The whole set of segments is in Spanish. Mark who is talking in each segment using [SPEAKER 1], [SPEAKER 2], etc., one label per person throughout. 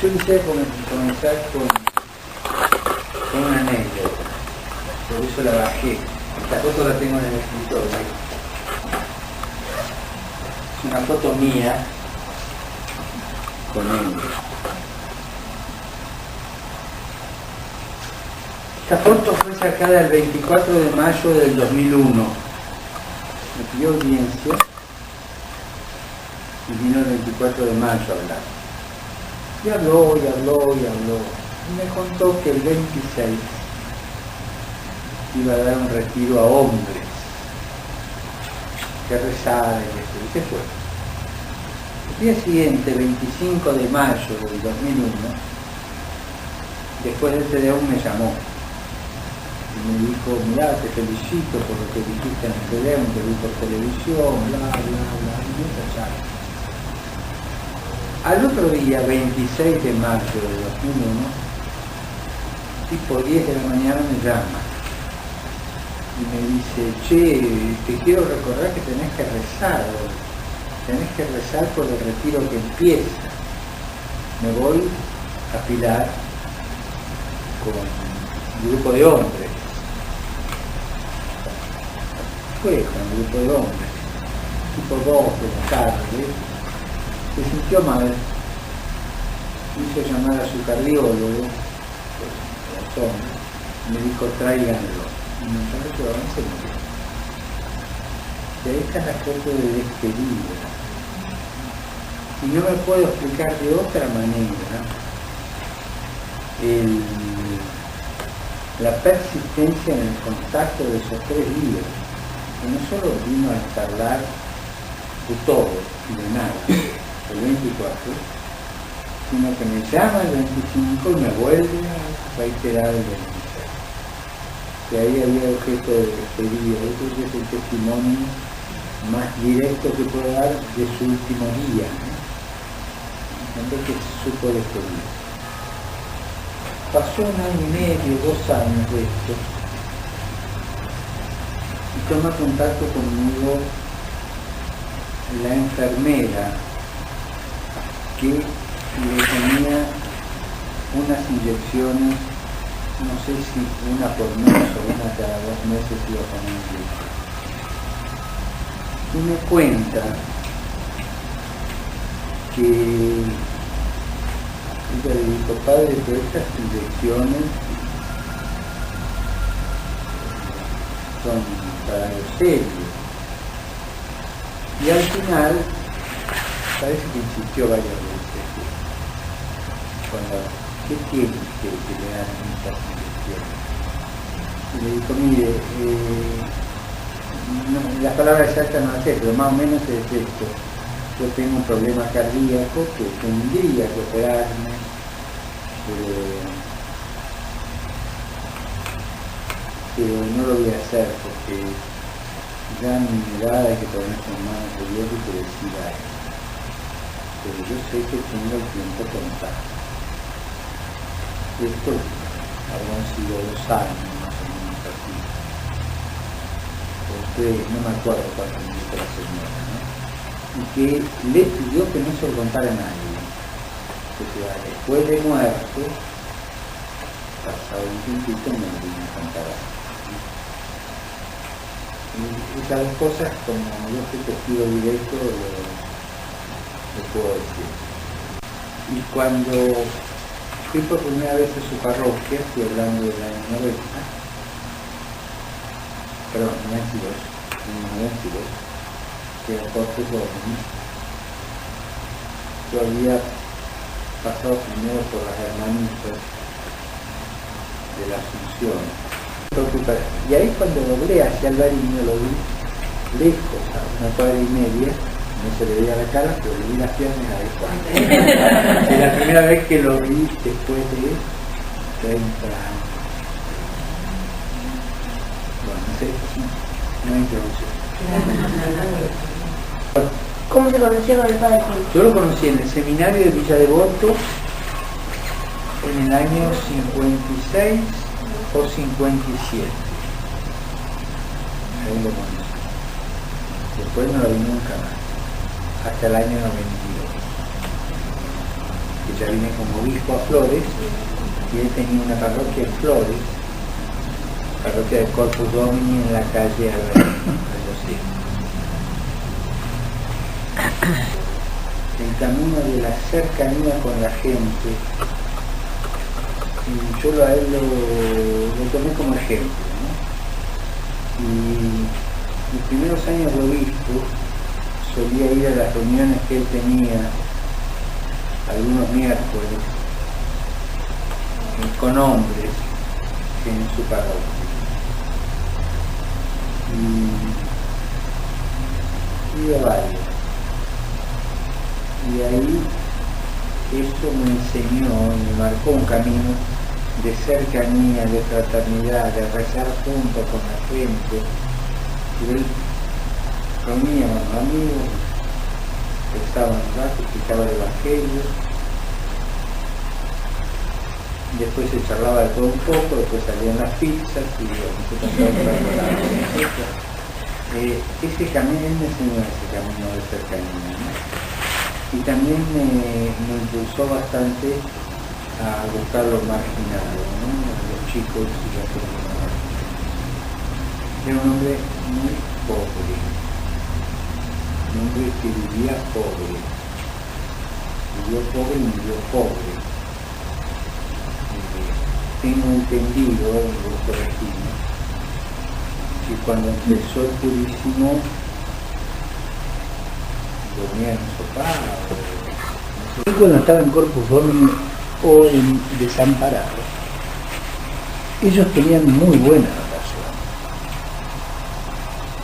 [SPEAKER 1] Yo quisiera comenzar con una anécdota, por eso la bajé. Esta foto la tengo en el escritorio. Es una foto mía con él. Esta foto fue sacada el 24 de mayo del 2001. Me pidió audiencia y vino el 24 de mayo a hablar. Y habló. Y me contó que el 26 iba a dar un retiro a hombres que rezara y se fue. El día siguiente, 25 de mayo del 2001, después del TDU me llamó y me dijo: mirá, te felicito por lo que dijiste en el TDU, te vi por televisión, bla, y esa charla. Al otro día, 26 de mayo de 2001, tipo 10 de la mañana me llama y me dice: che, te quiero recordar que tenés que rezar hoy. Tenés que rezar por el retiro que empieza. Me voy a Pilar con un grupo de hombres. Fue con un grupo de hombres, tipo 2 de la tarde. Se sintió mal, hizo llamar a su cardiólogo, me dijo: tráiganlo. Y me dijo: se murió. Y esta es la foto de despedida. Y no me puedo explicar de otra manera la persistencia en el contacto de esos 3 días, que no solo vino a charlar de todo y de nada el 24, sino que me llama el 25 y me vuelve a reiterar el 26. Que ahí había objeto de despedida. Yo creo que es el testimonio más directo que puedo dar de su último día, ¿no? Entonces que supo despedir. Pasó 1 año y medio, 2 años de esto, y toma contacto conmigo la enfermera que le ponía unas inyecciones, no sé si una por mes o una cada 2 meses iba a poner inyección. Y me cuenta que ella le dijo: padre, pero estas inyecciones son para los serios. Y al final parece que insistió varias veces. ¿Qué tiene que le dan estas inyecciones? Y le dijo: mire, no, las palabras exactas no las sé, pero más o menos es esto: yo tengo un problema cardíaco que tendría que operarme, pero no lo voy a hacer porque ya en mi edad hay que ponerse en manos de Dios y que decida él. Pero yo sé que tengo el tiempo contado. Esto habrán sido 2 años más o menos así. No me acuerdo cuánto me dijo la señora, ¿no? Y que le pidió que no se lo contara a nadie. O sea, después de muerto, pasado un tiempito, me lo vino a contar a mí. Y esas 2 cosas, como yo soy testigo directo, lo puedo decir. Y cuando fui por primera vez a su parroquia, estoy hablando del año 90, perdón, 92, que era Jorge Gómez. Yo había pasado primero por las hermanitas de la Asunción. Y ahí cuando doblé hacia Alvariño lo vi lejos, a 1 cuadra y media, no se le veía la cara, pero le vi las piernas adecuadas. Es la primera vez que lo vi después de 30 años. Bueno, no sé, no hay introducción.
[SPEAKER 2] ¿Cómo se conoció con el padre Juan?
[SPEAKER 1] Yo lo conocí en el seminario de Villa Devoto en el año 56 o 57. Ahí lo conocí. Después no lo vi nunca más, hasta el año 92. Que ya vine como obispo a Flores, y él tenía una parroquia en Flores, parroquia del Corpus Domini en la calle Arroyo. El camino de la cercanía con la gente, y yo a él lo tomé como ejemplo, ¿no? Y los primeros años de obispo solía ir a las reuniones que él tenía algunos miércoles con hombres en su parroquia. Y iba varios. Y ahí eso me enseñó y me marcó un camino de cercanía, de fraternidad, de rezar juntos con la gente. Y él reuníamos amigos, rezaban un rato, explicaba el Evangelio, después se charlaba de todo un poco, después salían las pizzas y ese camino, él me enseñó ese camino de cercanía, ¿no? Y también me impulsó bastante a buscar los marginados, ¿no? A los chicos y las personas. Era un hombre muy pobre, un hombre que vivía pobre, vivió pobre y murió pobre. Tengo entendido, y lo corregimos, que cuando empezó el Purísimo dormía en un sofá. Cuando estaba en Corpus Domini o en Desamparado, ellos tenían muy buena relación.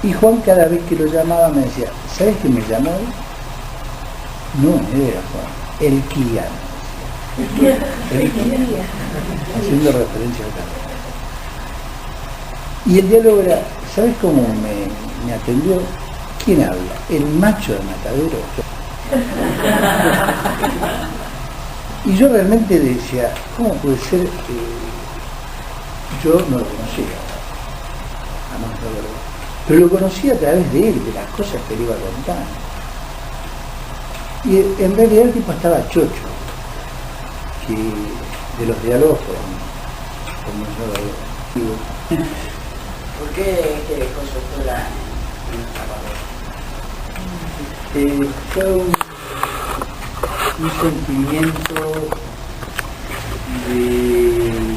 [SPEAKER 1] Y Juan cada vez que lo llamaba me decía, ¿sabes quién me llamó hoy? No era Juan, el Kian. Haciendo referencia al campo. Y el diálogo era, ¿sabes cómo me atendió? ¿Quién habla? El macho de Matadero. Y yo realmente decía, ¿cómo puede ser que yo no lo conocía? Jamás lo verdad. Pero lo conocía a través de él, de las cosas que le iba contando. Y en realidad el tipo estaba chocho, que de los diálogos con yo lo digo.
[SPEAKER 3] ¿Por qué te dejó su sola en esta parroquia?
[SPEAKER 1] Fue un sentimiento de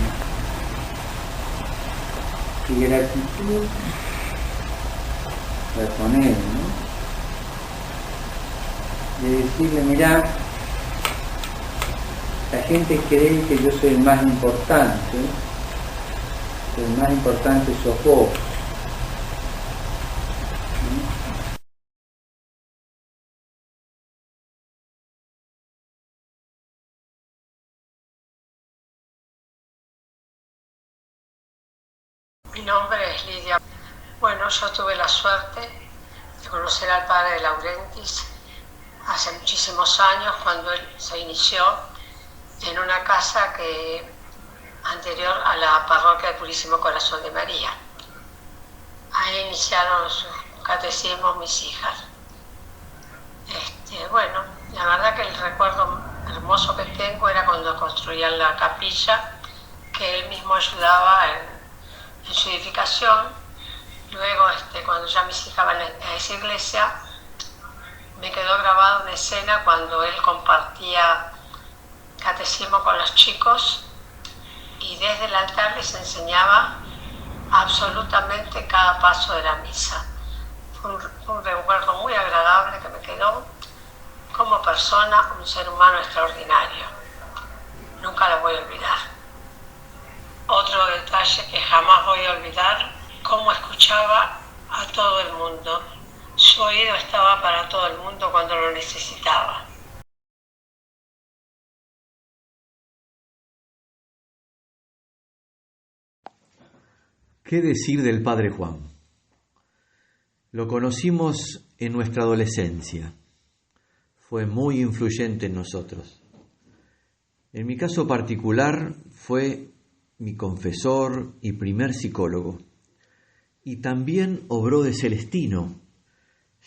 [SPEAKER 1] gratitud con él, ¿no? De decirle, mirá, la gente cree que yo soy el más importante sos vos.
[SPEAKER 4] Mi nombre es Lidia. Bueno, yo tuve la suerte de conocer al padre Laurentis hace muchísimos años, cuando él se inició en una casa anterior a la parroquia del Purísimo Corazón de María. Ahí iniciaron sus catecismos mis hijas. Bueno, la verdad que el recuerdo hermoso que tengo era cuando construían la capilla, que él mismo ayudaba en su edificación. Luego, cuando ya mis hijas van a esa iglesia, me quedó grabada una escena cuando él compartía catecismo con los chicos y desde el altar les enseñaba absolutamente cada paso de la misa. Fue un recuerdo muy agradable que me quedó como persona, un ser humano extraordinario. Nunca lo voy a olvidar. Otro detalle que jamás voy a olvidar, cómo escuchaba a todo el mundo. Su oído estaba para todo el mundo cuando lo necesitaba.
[SPEAKER 5] ¿Qué decir del Padre Juan? Lo conocimos en nuestra adolescencia. Fue muy influyente en nosotros. En mi caso particular, fue mi confesor y primer psicólogo. Y también obró de celestino,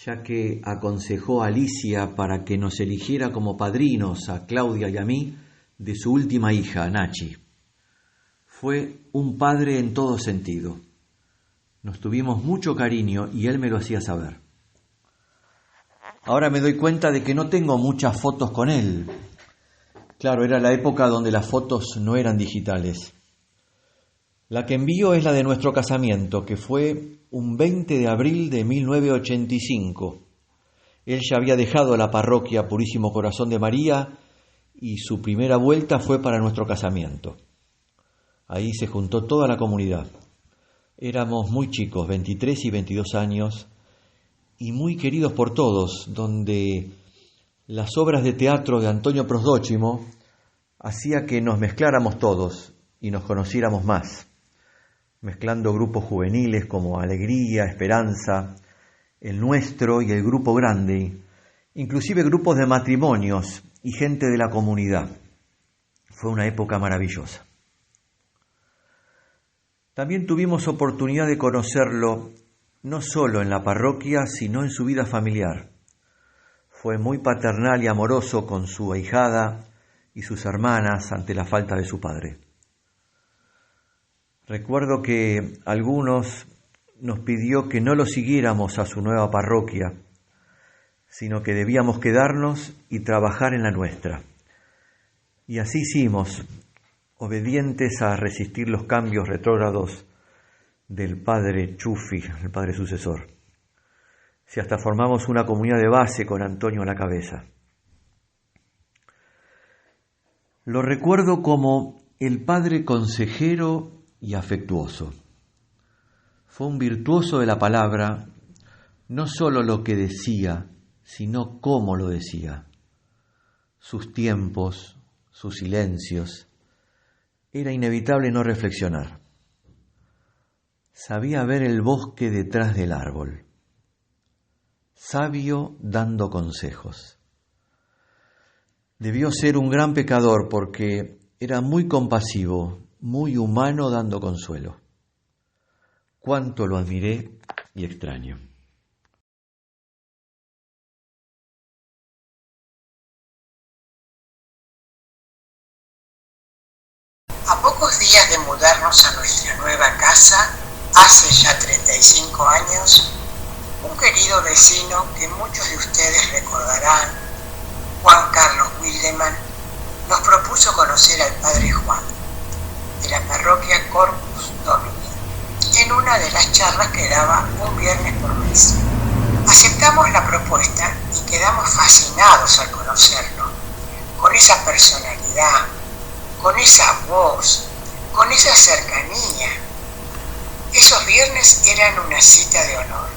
[SPEAKER 5] ya que aconsejó a Alicia para que nos eligiera como padrinos a Claudia y a mí de su última hija, Nachi. Fue un padre en todo sentido. Nos tuvimos mucho cariño y él me lo hacía saber. Ahora me doy cuenta de que no tengo muchas fotos con él. Claro, era la época donde las fotos no eran digitales. La que envío es la de nuestro casamiento, que fue un 20 de abril de 1985. Él ya había dejado la parroquia Purísimo Corazón de María y su primera vuelta fue para nuestro casamiento. Ahí se juntó toda la comunidad. Éramos muy chicos, 23 y 22 años, y muy queridos por todos, donde las obras de teatro de Antonio Prosdóchimo hacía que nos mezcláramos todos y nos conociéramos más, mezclando grupos juveniles como Alegría, Esperanza, el nuestro y el grupo grande, inclusive grupos de matrimonios y gente de la comunidad. Fue una época maravillosa. También tuvimos oportunidad de conocerlo no solo en la parroquia, sino en su vida familiar. Fue muy paternal y amoroso con su ahijada y sus hermanas ante la falta de su padre. Recuerdo que algunos nos pidió que no lo siguiéramos a su nueva parroquia, sino que debíamos quedarnos y trabajar en la nuestra. Y así hicimos, obedientes a resistir los cambios retrógrados del padre Chufi, el padre sucesor. Si hasta formamos una comunidad de base con Antonio a la cabeza. Lo recuerdo como el padre consejero y afectuoso. Fue un virtuoso de la palabra, no solo lo que decía, sino cómo lo decía. Sus tiempos, sus silencios. Era inevitable no reflexionar. Sabía ver el bosque detrás del árbol. Sabio dando consejos. Debió ser un gran pecador porque era muy compasivo, muy humano dando consuelo. Cuánto lo admiré y extraño.
[SPEAKER 6] A pocos días de mudarnos a nuestra nueva casa, hace ya 35 años, un querido vecino que muchos de ustedes recordarán, Juan Carlos Wildemann, nos propuso conocer al Padre Juan, de la parroquia Corpus Domini, en una de las charlas que daba un viernes por mes. Aceptamos la propuesta y quedamos fascinados al conocerlo, con esa personalidad, con esa voz, con esa cercanía. Esos viernes eran una cita de honor.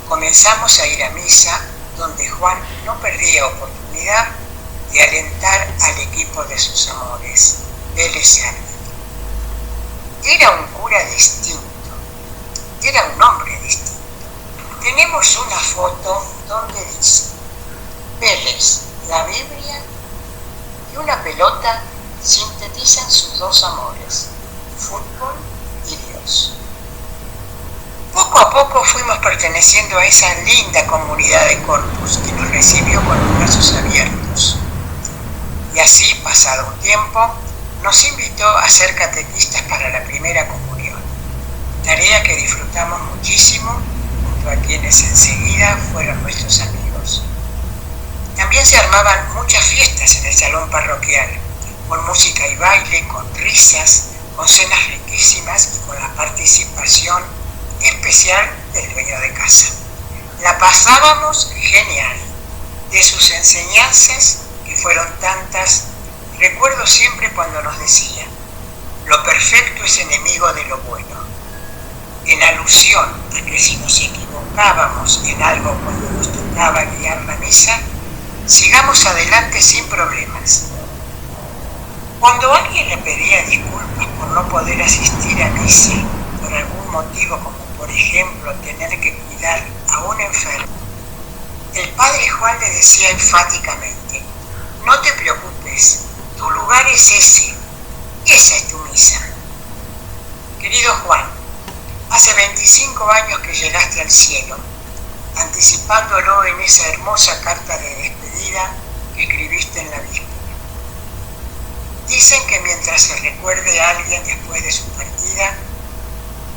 [SPEAKER 6] Comenzamos a ir a misa, donde Juan no perdía oportunidad de alentar al equipo de sus amores, Vélez y Arnett. Era un cura distinto, era un hombre distinto. Tenemos una foto donde dice: Vélez, la Biblia y una pelota sintetizan sus dos amores, fútbol y Dios. Poco a poco fuimos perteneciendo a esa linda comunidad de Corpus que nos recibió con los brazos abiertos. Y así, pasado un tiempo, nos invitó a ser catequistas para la primera comunión, tarea que disfrutamos muchísimo junto a quienes enseguida fueron nuestros amigos. También se armaban muchas fiestas en el salón parroquial, con música y baile, con risas, con cenas riquísimas y con la participación especial del dueño de casa. La pasábamos genial. De sus enseñanzas, que fueron tantas, recuerdo siempre cuando nos decía: lo perfecto es enemigo de lo bueno. En alusión a que si nos equivocábamos en algo cuando nos tocaba guiar la misa, sigamos adelante sin problemas. Cuando alguien le pedía disculpas por no poder asistir a misa por algún motivo, como por ejemplo tener que cuidar a un enfermo, el Padre Juan le decía enfáticamente: no te preocupes, tu lugar es ese, esa es tu misa. Querido Juan, hace 25 años que llegaste al cielo anticipándolo en esa hermosa carta de despedida que escribiste en la víspera. Dicen que mientras se recuerde a alguien después de su partida,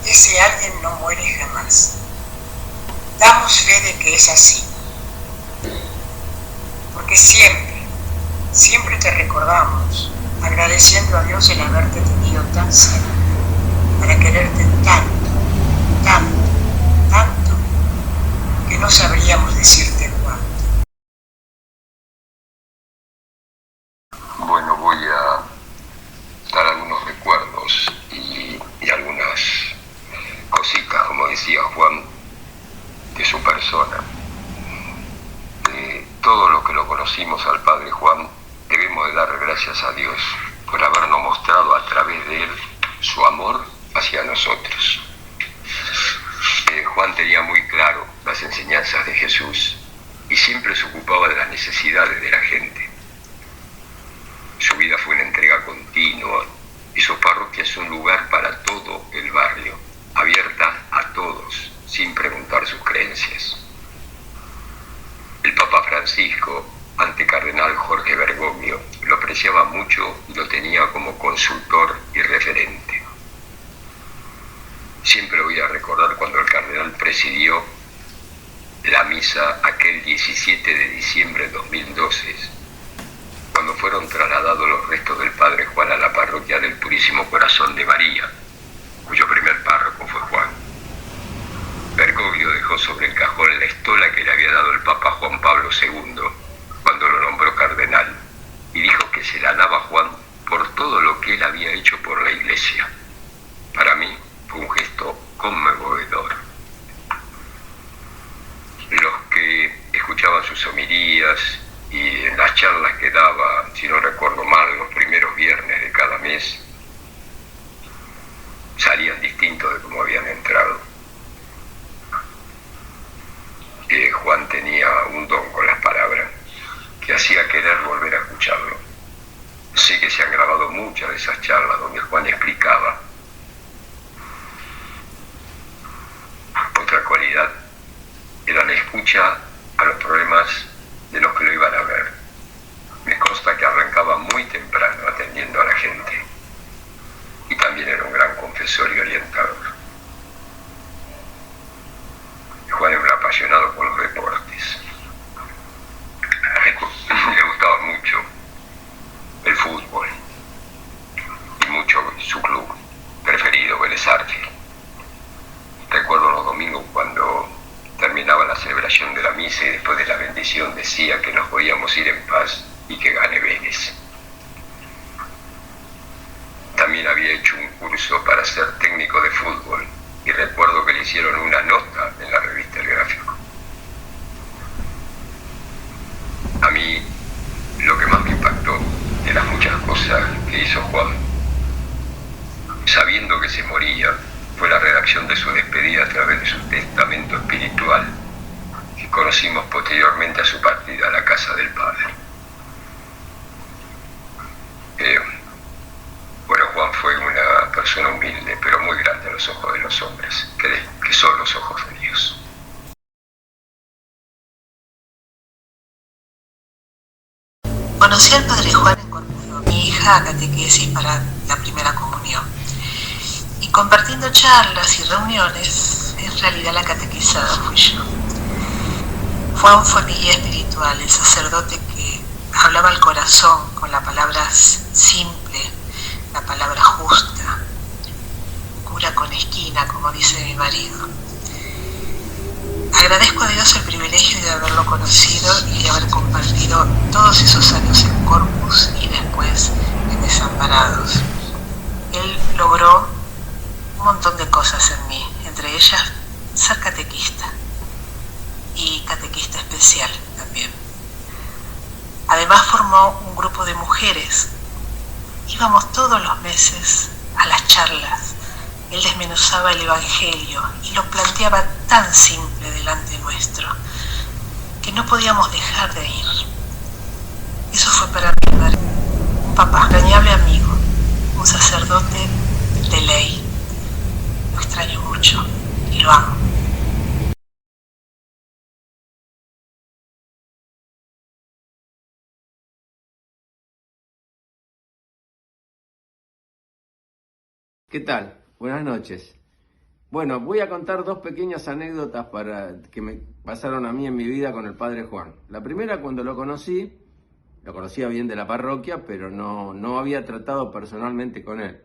[SPEAKER 6] ese alguien no muere jamás. Damos fe de que es así, porque siempre te recordamos, agradeciendo a Dios el haberte tenido tan cerca, para quererte tanto, que no sabríamos decirte cuánto.
[SPEAKER 7] Bueno, voy a dar algunos recuerdos y algunas cositas, como decía Juan, de su persona. De todo lo que lo conocimos al Padre Juan, debemos de dar gracias a Dios por habernos mostrado a través de él su amor hacia nosotros. Juan tenía muy claro las enseñanzas de Jesús y siempre se ocupaba de las necesidades de la gente. Su vida fue una entrega continua y su parroquia es un lugar para todo el barrio, abierta a todos, sin preguntar sus creencias. El Papa Francisco, ante Cardenal Jorge Bergoglio, lo apreciaba mucho y lo tenía como consultor y referente. Siempre voy a recordar cuando el cardenal presidió la misa aquel 17 de diciembre de 2012, cuando fueron trasladados los restos del Padre Juan a la parroquia del Purísimo Corazón de María, cuyo primer párroco fue Juan. Bergoglio dejó sobre el cajón la estola que le había dado el Papa Juan Pablo II cuando lo nombró cardenal, y dijo que se la daba a Juan por todo lo que él había hecho por la Iglesia. Para mí fue un gesto conmovedor. Los que escuchaban sus homilías y en las charlas que daba, si no recuerdo mal, los primeros viernes de cada mes, salían distintos de como habían entrado. Juan tenía un don con las palabras que hacía querer volver a escucharlo. Sé que se han grabado muchas de esas charlas donde Juan explicaba. Otra cualidad era la escucha a los problemas de los que lo iban a ver. Me consta que arrancaba muy temprano atendiendo a la gente y también era un gran confesor y orientador. Juan era un apasionado por los deportes. Le gustaba mucho el fútbol y mucho su club preferido, Vélez Sarsfield. Recuerdo los domingos cuando terminaba la celebración de la misa y después de la bendición decía que nos podíamos ir en paz y que gane Vélez. También había hecho un curso para ser técnico de fútbol y recuerdo que le hicieron una nota en la revista El Gráfico. A mí lo que más me impactó de las muchas cosas que hizo Juan, sabiendo que se moría, fue la redacción de su despedida a través de su testamento espiritual, que conocimos posteriormente a su partida a la casa del Padre. Bueno, Juan fue una persona humilde, pero muy grande a los ojos de los hombres, que son los ojos de Dios.
[SPEAKER 8] Conocí al Padre Juan en Corpus, mi hija a catequesis para la primera comunión. Y compartiendo charlas y reuniones, en realidad la catequizada fui yo. Juan fue mi guía espiritual, el sacerdote que hablaba al corazón con la palabra simple, la palabra justa, cura con esquina, como dice mi marido. Agradezco a Dios el privilegio de haberlo conocido y de haber compartido todos esos años en Corpus y después en Desamparados. Él logró un montón de cosas en mí, entre ellas ser catequista y catequista especial también. Además formó un grupo de mujeres. Íbamos todos los meses a las charlas. Él desmenuzaba el Evangelio y lo planteaba tan simple delante nuestro que no podíamos dejar de ir. Eso fue para mí un papá, entrañable amigo, un sacerdote de ley. Lo extraño mucho y lo amo.
[SPEAKER 9] ¿Qué tal? Buenas noches. Bueno, voy a contar dos pequeñas anécdotas que me pasaron a mí en mi vida con el Padre Juan. La primera, cuando lo conocía bien de la parroquia, pero no había tratado personalmente con él.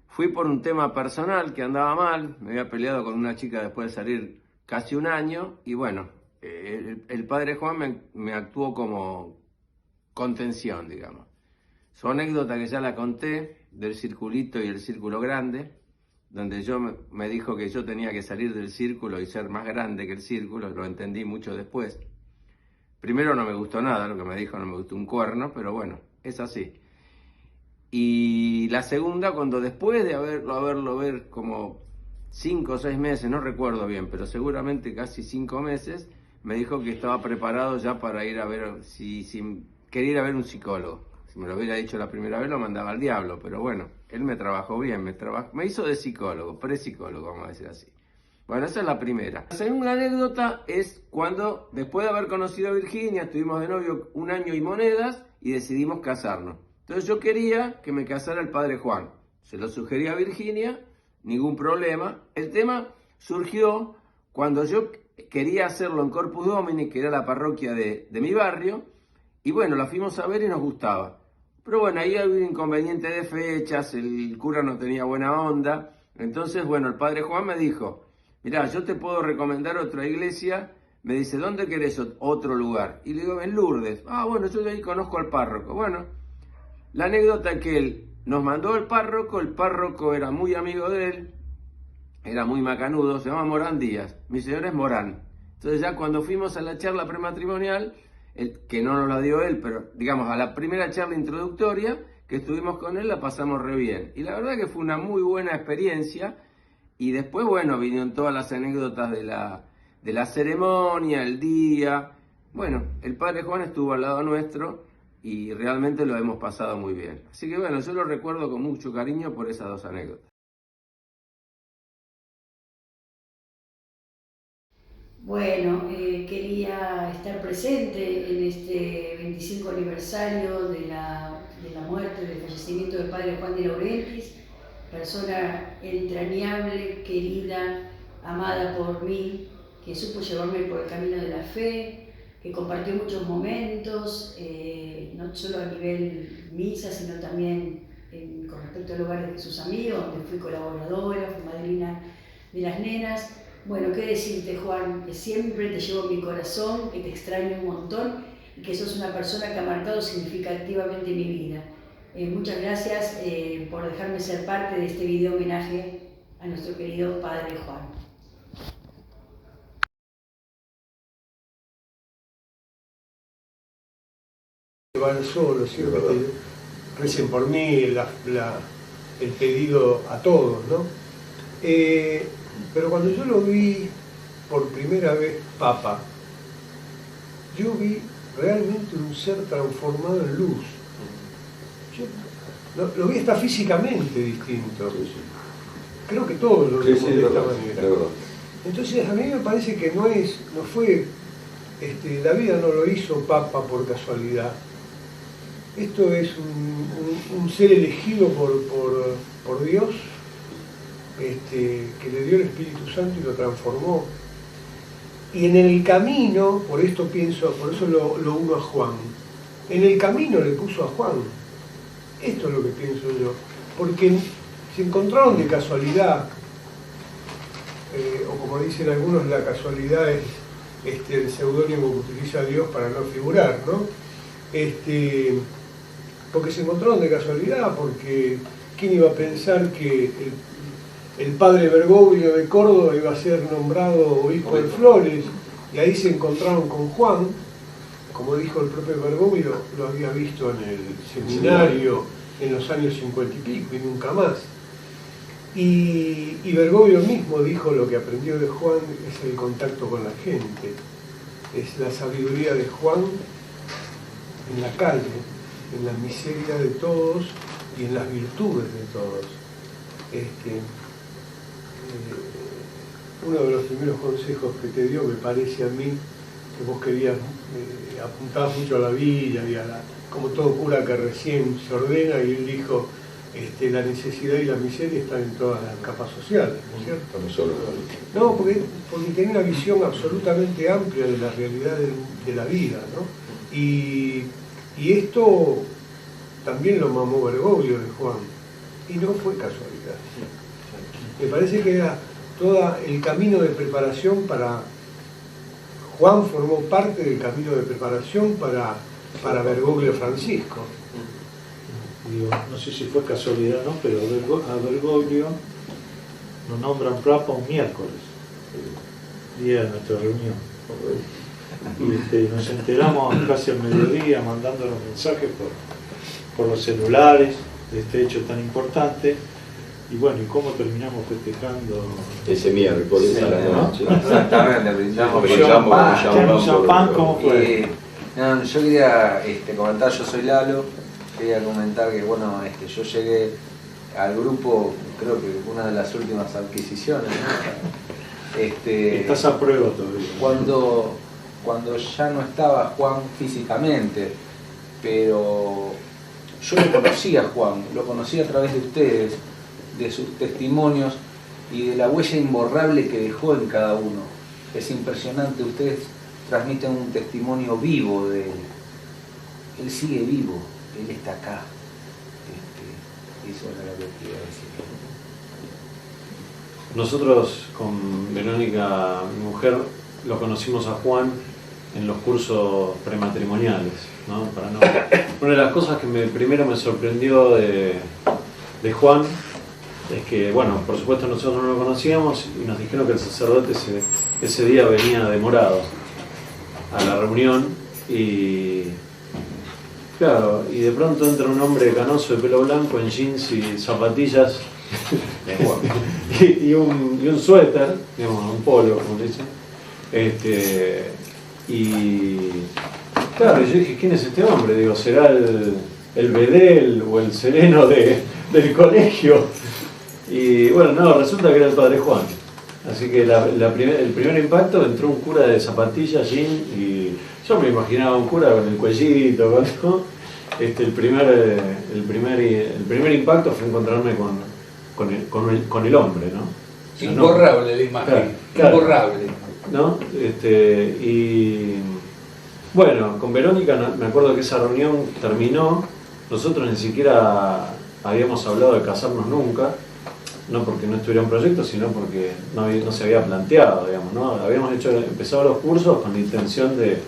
[SPEAKER 9] Fui por un tema personal que andaba mal, me había peleado con una chica después de salir casi un año, y bueno, el Padre Juan me actuó como contención, digamos. Su anécdota, que ya la conté, del circulito y el círculo grande, donde me dijo que yo tenía que salir del círculo y ser más grande que el círculo, lo entendí mucho después. Primero no me gustó nada, lo que me dijo, no me gustó un cuerno, pero bueno, es así. Y la segunda, cuando después de haberlo ver como 5 o 6 meses, no recuerdo bien, pero seguramente casi 5 meses, me dijo que estaba preparado ya para ir a ver, si quería ir a ver un psicólogo. Si me lo hubiera dicho la primera vez, lo mandaba al diablo, pero bueno, él me trabajó bien, me hizo de psicólogo, prepsicólogo, vamos a decir así. Bueno, esa es la primera. La segunda anécdota es cuando, después de haber conocido a Virginia, estuvimos de novio 1 año y monedas y decidimos casarnos. Entonces yo quería que me casara el Padre Juan. Se lo sugerí a Virginia, ningún problema. El tema surgió cuando yo quería hacerlo en Corpus Domini, que era la parroquia de mi barrio, y bueno, la fuimos a ver y nos gustaba. Pero bueno, ahí había un inconveniente de fechas, el cura no tenía buena onda. Entonces, bueno, el Padre Juan me dijo, mirá, yo te puedo recomendar otra iglesia. Me dice, ¿dónde querés otro lugar? Y le digo, en Lourdes. Ah, bueno, yo de ahí conozco al párroco. Bueno, la anécdota es que él nos mandó el párroco era muy amigo de él, era muy macanudo, se llama Morán Díaz, mi señor es Morán. Entonces ya cuando fuimos a la charla prematrimonial, que no nos la dio él, pero digamos a la primera charla introductoria que estuvimos con él, la pasamos re bien. Y la verdad que fue una muy buena experiencia. Y después, bueno, vinieron todas las anécdotas de la ceremonia, el día. Bueno, el Padre Juan estuvo al lado nuestro y realmente lo hemos pasado muy bien. Así que bueno, yo lo recuerdo con mucho cariño por esas dos anécdotas.
[SPEAKER 10] Bueno, quería estar presente en este 25 aniversario de la muerte, del fallecimiento del Padre Juan de Laurentiis, persona entrañable, querida, amada por mí, que supo llevarme por el camino de la fe, que compartió muchos momentos, no solo a nivel misa, sino también con respecto al hogar de sus amigos, donde fui colaboradora, fui madrina de las nenas. Bueno, qué decirte, Juan, que siempre te llevo en mi corazón, que te extraño un montón y que sos una persona que ha marcado significativamente mi vida. Muchas gracias por dejarme ser parte de este video homenaje a nuestro querido Padre Juan.
[SPEAKER 11] Van solo, siempre recen por mí, el pedido a todos, ¿no? Pero cuando yo lo vi por primera vez Papa, yo vi realmente un ser transformado en luz. Yo lo vi hasta físicamente distinto. Creo que todos lo vimos de esta manera. Entonces a mí me parece que no fue, la vida no lo hizo Papa por casualidad. Esto es un ser elegido por Dios, que le dio el Espíritu Santo y lo transformó. Y en el camino, por eso lo uno a Juan, en el camino le puso a Juan. Esto es lo que pienso yo, porque se encontraron de casualidad, o como dicen algunos, la casualidad es el seudónimo que utiliza Dios para no figurar, ¿no? Porque se encontraron de casualidad, porque ¿quién iba a pensar que el padre Bergoglio de Córdoba iba a ser nombrado obispo de Flores? Y ahí se encontraron con Juan, como dijo el propio Bergoglio, lo había visto en el seminario en los años 50 y pico y nunca más. Y Bergoglio mismo dijo: lo que aprendió de Juan es el contacto con la gente, es la sabiduría de Juan en la calle, en la miseria de todos y en las virtudes de todos. Uno de los primeros consejos que te dio, me parece a mí, que vos querías, apuntabas mucho a la villa y como todo cura que recién se ordena, y él dijo, la necesidad y la miseria están en todas las capas sociales, ¿no es cierto?
[SPEAKER 12] No solo
[SPEAKER 11] No, porque tiene una visión absolutamente amplia de la realidad de la vida, ¿no? Y esto también lo mamó Bergoglio de Juan, y no fue casualidad. Me parece que era todo el camino de preparación para... Juan formó parte del camino de preparación para Bergoglio Francisco.
[SPEAKER 13] Digo, no sé si fue casualidad o no, pero a Bergoglio nos nombran Papa un miércoles, día de nuestra reunión. Y nos enteramos casi al mediodía mandando los mensajes por los celulares de este hecho tan importante. Y bueno, ¿y cómo terminamos festejando?
[SPEAKER 12] Ese miércoles a la noche.
[SPEAKER 14] Exactamente, brindamos
[SPEAKER 13] con champán. ¿Cómo fue?
[SPEAKER 14] No, yo quería comentar, yo soy Lalo, quería comentar que bueno, yo llegué al grupo, creo que una de las últimas adquisiciones, ¿no?
[SPEAKER 13] Estás a prueba todavía.
[SPEAKER 14] Cuando ya no estaba Juan físicamente, pero yo lo conocí a Juan, lo conocí a través de ustedes, de sus testimonios y de la huella imborrable que dejó en cada uno. Es impresionante, ustedes transmiten un testimonio vivo de él. Él sigue vivo, él está acá. Eso era lo que quería decir.
[SPEAKER 13] Nosotros con Verónica, mi mujer, lo conocimos a Juan en los cursos prematrimoniales, ¿no? Una de las cosas que primero me sorprendió de Juan es que, bueno, por supuesto nosotros no lo conocíamos y nos dijeron que el sacerdote ese día venía demorado a la reunión y claro, y de pronto entra un hombre canoso de pelo blanco en jeans y zapatillas y un suéter, digamos, un polo, como dicen, y claro, yo dije, ¿quién es este hombre? Digo, ¿será el bedel o el sereno del colegio? Y bueno, no, resulta que era el padre Juan. Así que el primer impacto entró un cura de zapatillas, jean, y yo me imaginaba un cura con el cuellito, con todo. El primer impacto fue encontrarme con el hombre, ¿no?
[SPEAKER 15] Imborrable la imagen,
[SPEAKER 13] claro,
[SPEAKER 15] imborrable.
[SPEAKER 13] ¿No? Y bueno, con Verónica me acuerdo que esa reunión terminó, nosotros ni siquiera habíamos hablado de casarnos nunca. No porque no estuviera en proyecto, sino porque no se había planteado, digamos, ¿no? Habíamos empezado los cursos con la intención de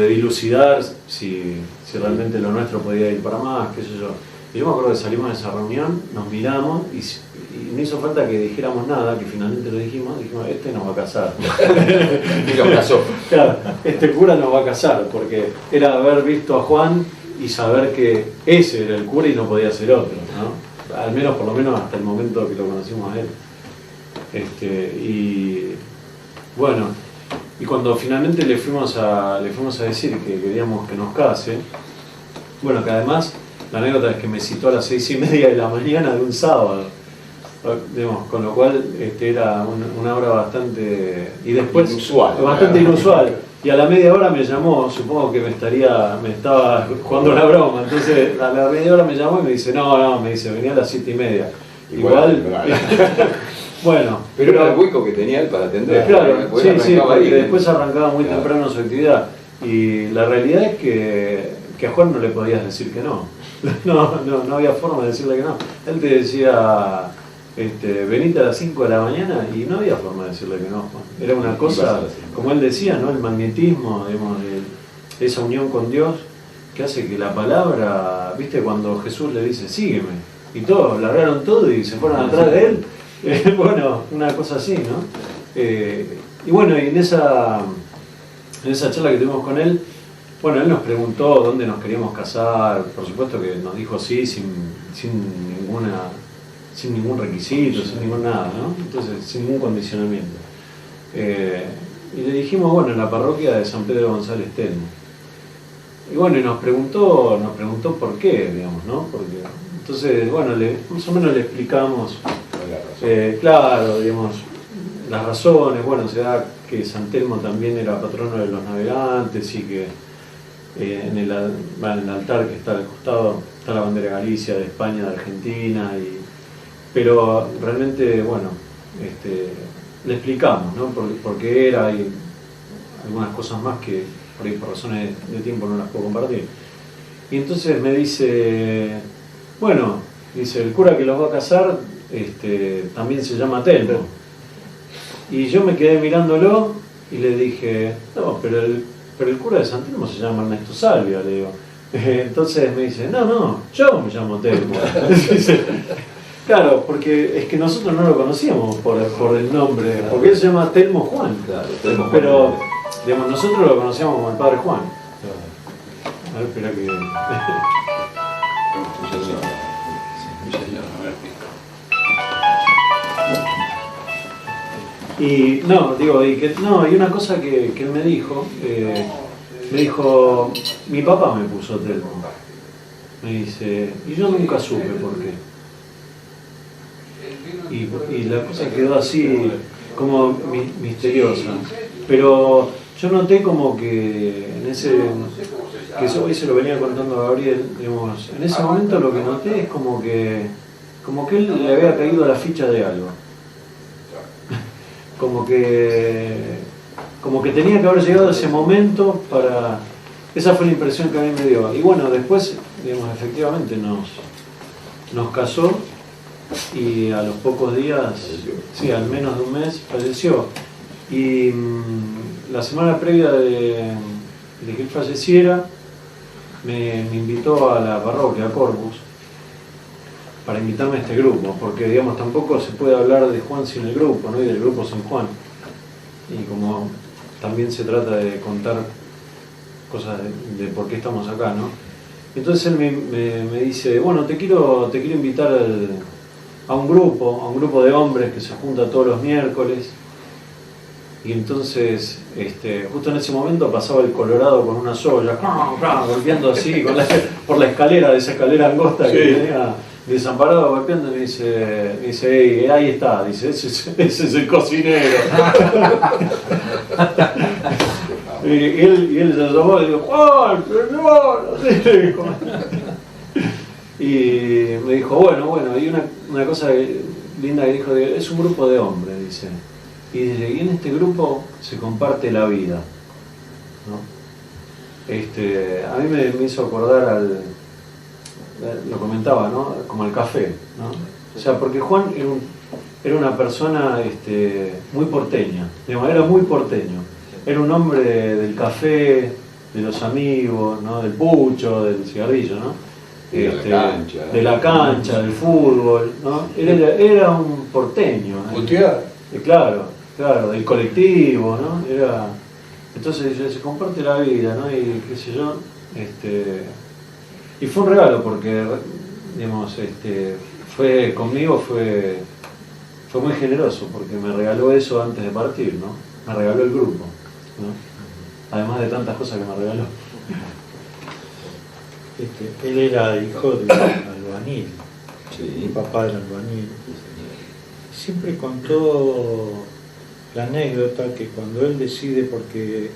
[SPEAKER 13] dilucidar si realmente lo nuestro podía ir para más, qué sé yo. Y yo me acuerdo que salimos de esa reunión, nos miramos y no hizo falta que dijéramos nada, que finalmente lo dijimos, este nos va a casar.
[SPEAKER 12] Y lo casó.
[SPEAKER 13] Claro, este cura nos va a casar, porque era haber visto a Juan y saber que ese era el cura y no podía ser otro, ¿no? Al menos, por lo menos hasta el momento que lo conocimos a él. Y bueno, y cuando finalmente le fuimos a decir que queríamos que nos case, bueno, que además la anécdota es que me citó a las 6:30 de la mañana de un sábado, digamos, con lo cual era una hora bastante inusual. Y a la media hora me llamó, supongo que me estaba jugando una broma, entonces a la media hora me llamó y me dice, me dice, venía a las 7:30. Igual. Bueno.
[SPEAKER 12] Pero era el hueco que tenía él para atender.
[SPEAKER 13] Claro, sí, porque después arrancaba muy temprano su actividad. Y la realidad es que a Juan no le podías decir que no. No había forma de decirle que no. Él te decía, venite a las 5 de la mañana y no había forma de decirle que no, Juan. Era una cosa, como él decía, ¿no? El magnetismo, digamos, esa unión con Dios que hace que la palabra, ¿viste? Cuando Jesús le dice, sígueme, y todos largaron todo y se fueron atrás de él. Bueno, una cosa así, ¿no? Y bueno, y en esa charla que tuvimos con él, bueno, él nos preguntó dónde nos queríamos casar, por supuesto que nos dijo sí, sin ningún requisito, sin ningún nada, ¿no? Entonces, sin ningún condicionamiento. Y le dijimos, bueno, en la parroquia de San Pedro González Telmo. Y bueno, y nos preguntó por qué, digamos, ¿no? Porque, entonces, bueno, más o menos le explicamos, claro, digamos, las razones. Bueno, se da que San Telmo también era patrono de los navegantes y que en el altar que está al costado, está la bandera de Galicia, de España, de Argentina, pero realmente, bueno, le explicamos, ¿no? por qué era y algunas cosas más que por ahí por razones de tiempo no las puedo compartir. Y entonces me dice, bueno, dice, el cura que los va a casar también se llama Telmo. Y yo me quedé mirándolo y le dije, no, pero el cura de San Telmo se llama Ernesto Salvia, le digo. Entonces me dice, no, yo me llamo Telmo. Claro, porque es que nosotros no lo conocíamos por el nombre, porque él se llama Telmo Juan.
[SPEAKER 12] Claro, Telmo Juan.
[SPEAKER 13] Pero, digamos, nosotros lo conocíamos como el padre Juan. A ver, espera que... Y y una cosa que él me dijo, mi papá me puso Telmo. Me dice, y yo nunca supe por qué. Y la cosa quedó así, como misteriosa. Pero yo noté como que que eso hoy se lo venía contando a Gabriel, digamos, en ese momento lo que noté es como que él le había caído la ficha de algo. Como que tenía que haber llegado ese momento para... Esa fue la impresión que a mí me dio. Y bueno, después, digamos, efectivamente nos casó y a los pocos días, sí, al menos de un mes, falleció. Y la semana previa de que él falleciera, me invitó a la parroquia, a Corpus, para invitarme a este grupo, porque digamos tampoco se puede hablar de Juan sin el grupo, ¿no? Y del grupo sin Juan. Y como también se trata de contar cosas de por qué estamos acá, ¿no? Entonces él me dice, bueno, te quiero invitar a un grupo de hombres que se junta todos los miércoles. Y entonces, justo en ese momento pasaba el Colorado con una soga, golpeando así por la escalera, de esa escalera angosta que tenía desamparado, golpeando, y me dice, hey, ahí está, dice, ese es el cocinero. y él se asomó y dijo, Juan, perdón, y me dijo, bueno, y una cosa linda que dijo, es un grupo de hombres, dice. Y en este grupo se comparte la vida, ¿no? A mí me hizo acordar lo comentaba, ¿no? Como el café, ¿no? O sea, porque Juan era una persona muy porteña, digamos, era muy porteño. Era un hombre del café, de los amigos, ¿no? Del pucho, del cigarrillo, ¿no? De la cancha, del fútbol, ¿no? Era un porteño, ¿eh? Claro, del colectivo, ¿no? Entonces se comparte la vida, ¿no? Y qué sé yo, y fue un regalo porque, digamos, conmigo fue muy generoso porque me regaló eso antes de partir, ¿no? Me regaló el grupo, ¿no? Además de tantas cosas que me regaló.
[SPEAKER 1] Él era hijo de un albañil, mi papá era albañil. Siempre contó la anécdota que cuando él decide, porque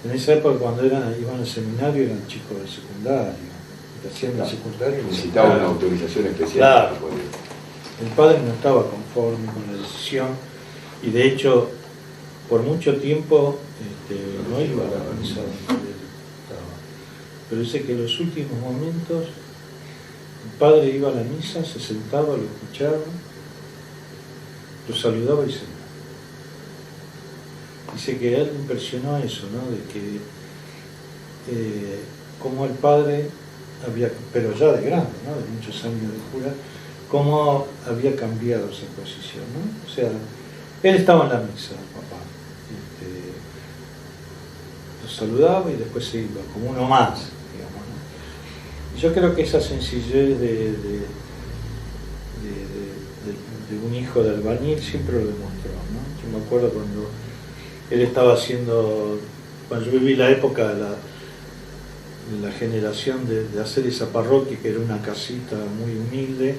[SPEAKER 1] en esa época cuando iban al seminario eran chicos de secundario, hacían el secundario
[SPEAKER 12] necesitaba una autorización especial.
[SPEAKER 1] Claro, el padre no estaba conforme con la decisión y de hecho por mucho tiempo no iba a la misa donde él estaba, pero dice que en los últimos momentos el padre iba a la misa, se sentaba, lo escuchaba, lo saludaba y se iba. Dice que a él le impresionó eso, ¿no? De que como el padre había, pero ya de grande, ¿no? De muchos años de cura, cómo había cambiado esa posición, ¿no? O sea, él estaba en la misa, papá, lo saludaba y después se iba, como uno más, digamos, ¿no? Y yo creo que esa sencillez de un hijo de albañil siempre lo demostró, ¿no? Yo me acuerdo cuando él estaba haciendo, cuando yo viví la época de la generación de hacer esa parroquia, que era una casita muy humilde,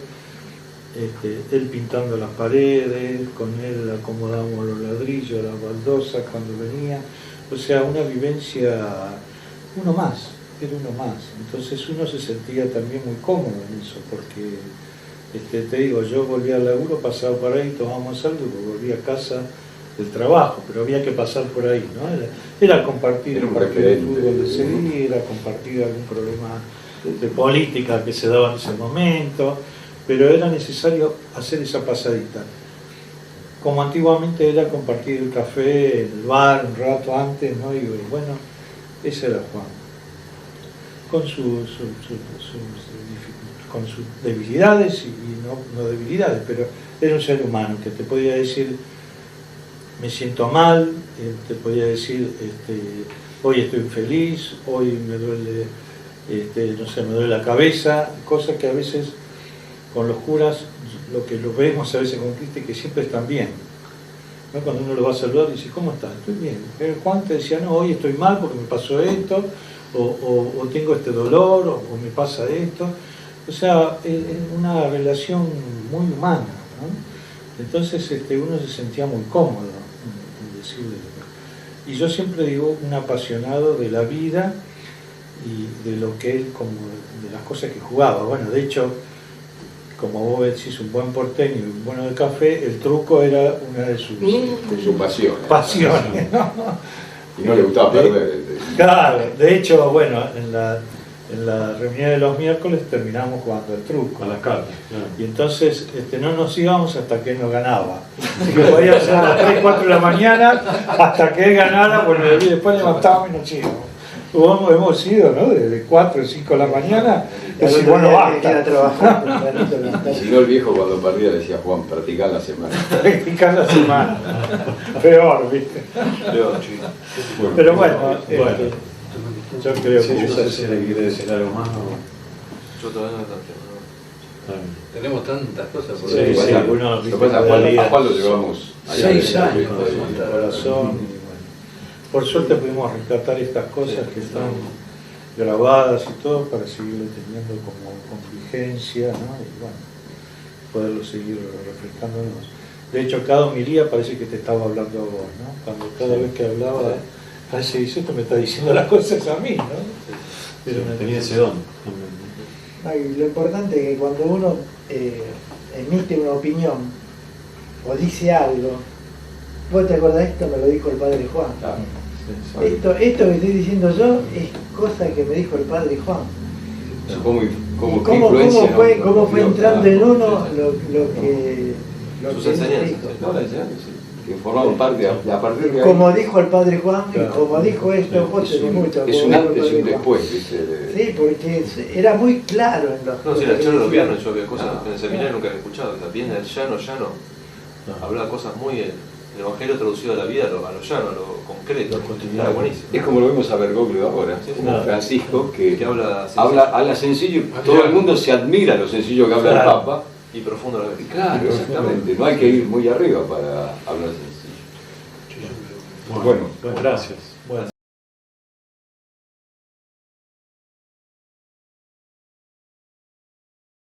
[SPEAKER 1] él pintando las paredes, con él acomodábamos los ladrillos, las baldosas cuando venía, o sea, una vivencia, uno más,
[SPEAKER 15] era uno más. Entonces uno se sentía también muy cómodo en eso, porque te digo, yo volvía al laburo, pasaba por ahí, tomábamos algo y volvía a casa del trabajo, pero había que pasar por ahí, ¿no? Era compartir el partido de fútbol de ese día, era compartir algún problema de política que se daba en ese momento, pero era necesario hacer esa pasadita. Como antiguamente era compartir el café en el bar un rato antes, ¿no? Y bueno, ese era Juan, con sus debilidades y no debilidades, pero era un ser humano que te podía decir, me siento mal, te podía decir, hoy estoy feliz, hoy me duele, no sé, me duele la cabeza, cosas que a veces con los curas, lo que los vemos a veces con Cristo, que siempre están bien, ¿no? Cuando uno lo va a saludar dice, ¿cómo estás? Estoy bien. Pero Juan te decía, no, hoy estoy mal porque me pasó esto, o tengo este dolor, o me pasa esto. O sea, es una relación muy humana, ¿no? Entonces uno se sentía muy cómodo en decirle. Y yo siempre digo, un apasionado de la vida y de lo que él, como de las cosas que jugaba. Bueno, de hecho, como vos decís, un buen porteño y un bueno de café, el truco era una de sus pasiones, ¿no?
[SPEAKER 12] Y no le gustaba perder.
[SPEAKER 15] Claro, de hecho, bueno, en la reunión de los miércoles terminamos jugando el truco.
[SPEAKER 13] A las cartas. Claro.
[SPEAKER 15] Y entonces no nos íbamos hasta que él nos ganaba. Así que podía ser a las 3, 4 de la mañana hasta que él ganara, bueno, y después levantábamos y nos íbamos. Hemos ido, ¿no? De 4 o 5 de la mañana, decir, bueno, basta.
[SPEAKER 12] Si no, el viejo cuando perdía decía, Juan, practicá la semana.
[SPEAKER 15] Practicá la semana. Peor, ¿viste?
[SPEAKER 13] Peor, chico.
[SPEAKER 15] Pero bueno, yo creo que
[SPEAKER 13] no sé si le quiere decir algo más o...
[SPEAKER 16] Yo todavía no tanto. Tenemos tantas cosas por
[SPEAKER 15] ahí. Sí, algunos,
[SPEAKER 12] lo que pasa a Juan lo llevamos allá
[SPEAKER 15] 6 años con el corazón. Por suerte pudimos rescatar estas cosas que están grabadas y todo para seguirlo teniendo como con vigencia, ¿no? Y bueno, poderlo seguir refrescándonos. De hecho, cada homilía parece que te estaba hablando a vos, ¿no? Cuando cada vez que hablaba, parece que esto me está diciendo las cosas a mí, ¿no?
[SPEAKER 13] Pero tenía ese don.
[SPEAKER 17] Y lo importante es que cuando uno emite una opinión o dice algo, vos te acordás, esto me lo dijo el padre Juan.
[SPEAKER 12] Claro.
[SPEAKER 17] Esto que estoy diciendo yo es cosa que me dijo el padre Juan. ¿Cómo fue entrando en uno lo que
[SPEAKER 16] sus enseñanzas?
[SPEAKER 12] Que formaban parte a partir de ahí.
[SPEAKER 17] Como dijo el padre Juan, y como dijo esto, vos tenés mucho.
[SPEAKER 12] Es un antes y un después.
[SPEAKER 17] Sí, porque era muy claro en los.
[SPEAKER 16] No, si era el llano de los viernes, yo había cosas que en el seminario nunca había escuchado. Viene el llano, hablaba cosas muy. El evangelio traducido a la vida, a lo llano, a lo concreto, era buenísimo.
[SPEAKER 12] Es como lo vemos a Bergoglio ahora, como Francisco, que habla sencillo, todo el mundo se admira lo sencillo que habla el Papa.
[SPEAKER 16] Y profundo a la vez.
[SPEAKER 12] Claro, exactamente, no hay que ir muy arriba para hablar sencillo.
[SPEAKER 13] Bueno, gracias.
[SPEAKER 15] Bueno.